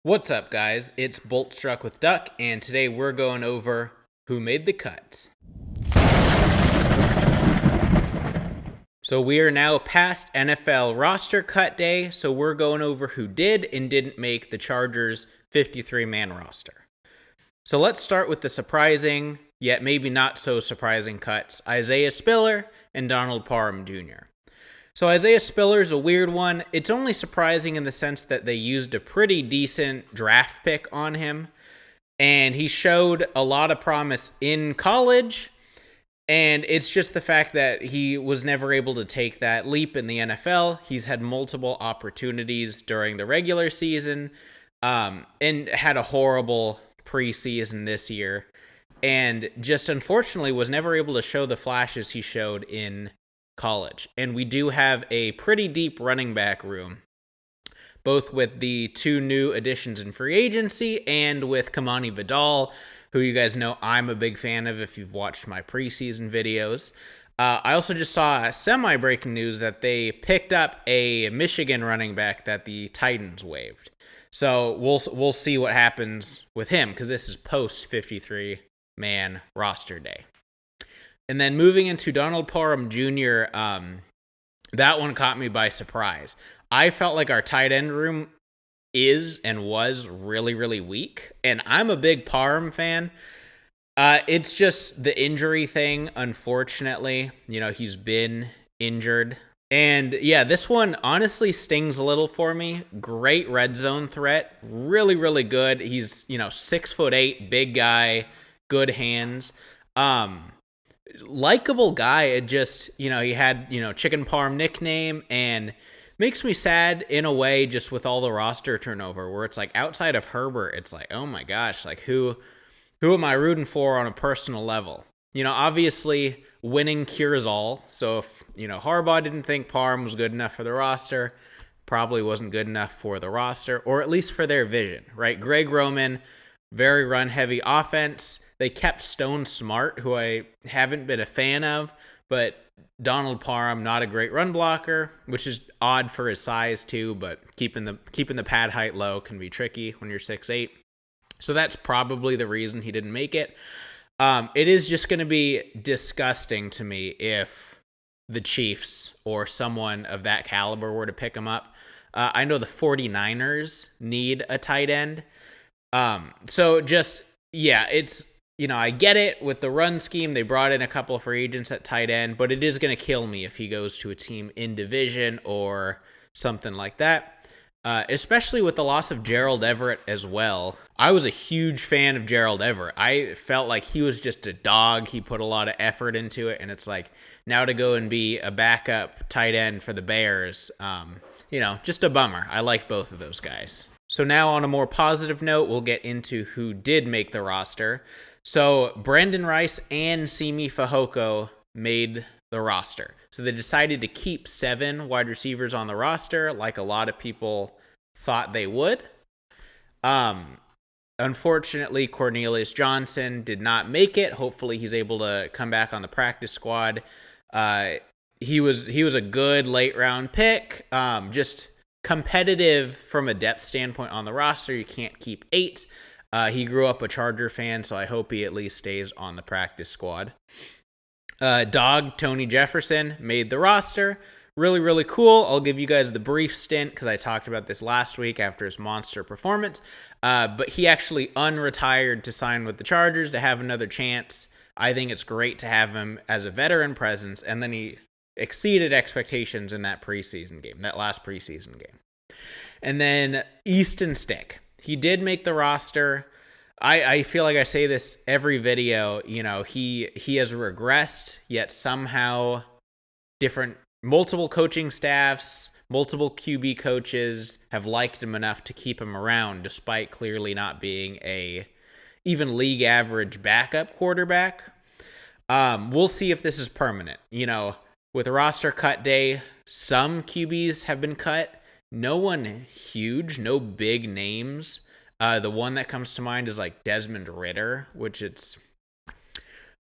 What's up, guys? It's Bolt Struck with Duck, and today we're going over who made the cut. So we are now past NFL roster cut day, so we're going over who did and didn't make the Chargers 53-man roster. So let's start with the surprising, yet maybe not so surprising cuts, Isaiah Spiller and Donald Parham Jr. So Isaiah Spiller is a weird one. It's only surprising in the sense that they used a pretty decent draft pick on him, and he showed a lot of promise in college, and it's just the fact that he was never able to take that leap in the NFL. He's had multiple opportunities during the regular season, and had a horrible preseason this year, and just unfortunately was never able to show the flashes he showed in college. And we do have a pretty deep running back room, both with the two new additions in free agency and with Kamani Vidal, who you guys know I'm a big fan of if you've watched my preseason videos. I also just saw semi-breaking news that they picked up a Michigan running back that the Titans waived. So we'll see what happens with him, because this is post 53-man roster day. And then moving into Donald Parham Jr., that one caught me by surprise. I felt like our tight end room is and was really, really weak, and I'm a big Parham fan. It's just the injury thing, unfortunately. You know, he's been injured. And yeah, this one honestly stings a little for me. Great red zone threat. Really, really good. He's, 6'8", big guy, good hands. Likeable guy. It just, he had, Chicken Parm nickname, and makes me sad in a way just with all the roster turnover, where it's like outside of Herbert, it's like, oh my gosh, like who am I rooting for on a personal level? Obviously winning cures all. So if, Harbaugh didn't think Parm was good enough for the roster, probably wasn't good enough for the roster, or at least for their vision, right? Greg Roman, very run-heavy offense. They kept Stone Smart, who I haven't been a fan of, but Donald Parham, not a great run blocker, which is odd for his size too, but keeping the pad height low can be tricky when you're 6'8". So that's probably the reason he didn't make it. It is just going to be disgusting to me if the Chiefs or someone of that caliber were to pick him up. I know the 49ers need a tight end. So just, yeah, it's, I get it with the run scheme. They brought in a couple of free agents at tight end, but it is going to kill me if he goes to a team in division or something like that. Especially with the loss of Gerald Everett as well. I was a huge fan of Gerald Everett. I felt like he was just a dog. He put a lot of effort into it, and it's like, now to go and be a backup tight end for the Bears, just a bummer. I like both of those guys. So now on a more positive note, we'll get into who did make the roster. So Brenden Rice and Simi Fehoko made the roster. So they decided to keep 7 wide receivers on the roster, like a lot of people thought they would. Unfortunately, Cornelius Johnson did not make it. Hopefully he's able to come back on the practice squad. He was a good late round pick. Just competitive from a depth standpoint on the roster. You can't keep 8. He grew up a Charger fan, so I hope he at least stays on the practice squad. Dog Tony Jefferson made the roster. Really, really cool. I'll give you guys the brief stint because I talked about this last week after his monster performance. But he actually unretired to sign with the Chargers to have another chance. I think it's great to have him as a veteran presence, and then he exceeded expectations in that preseason game, that last preseason game. And then Easton Stick. He did make the roster. I feel like I say this every video, he has regressed, yet somehow multiple coaching staffs, multiple QB coaches have liked him enough to keep him around, despite clearly not being a even league average backup quarterback. We'll see if this is permanent. With roster cut day, some QBs have been cut. No one huge, no big names. The one that comes to mind is like Desmond Ridder, which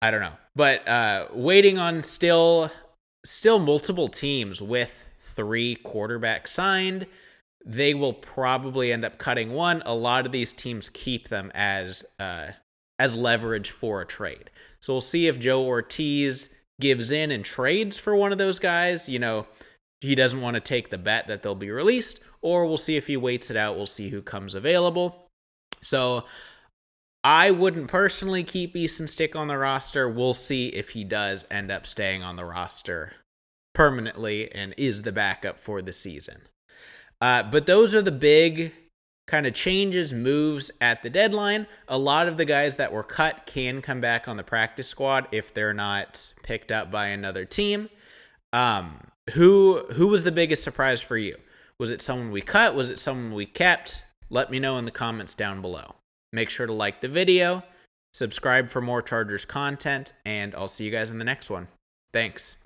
I don't know. But waiting on still multiple teams with 3 quarterbacks signed. they will probably end up cutting one. A lot of these teams keep them as leverage for a trade. So we'll see if Joe Ortiz gives in and trades for one of those guys. You know, he doesn't want to take the bet that they'll be released, or we'll see if he waits it out. We'll see who comes available. So I wouldn't personally keep Easton Stick on the roster. We'll see if he does end up staying on the roster permanently and is the backup for the season. But those are the big kind of changes, moves at the deadline. A lot of the guys that were cut can come back on the practice squad if they're not picked up by another team. Who was the biggest surprise for you? Was it someone we cut? Was it someone we kept? Let me know in the comments down below. Make sure to like the video, subscribe for more Chargers content, and I'll see you guys in the next one. Thanks.